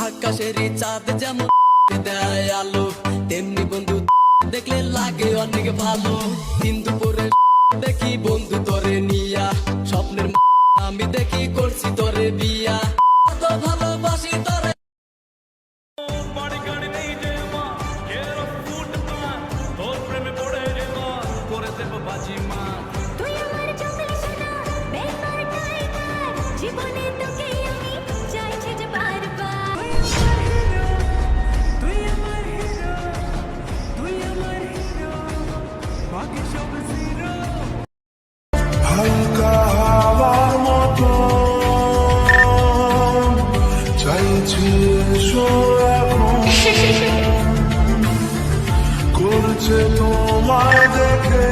আকাশেরই চাঁদ যেমন দেয় আলো, তেমনি বন্ধু দেখলে লাগে অনেক ভালো। দিন দুপুরে দেখি বন্ধু তোরে নিয়া, স্বপ্নের আমি দেখি করছি তোরে বিয়া। কত ভালোবাসি তোরে। জীবনে তোকে আমি চাইছি যে বারবার। হালকা হাওয়ার মতো চাইছি এসো এখন, করছে তোমায় দেখে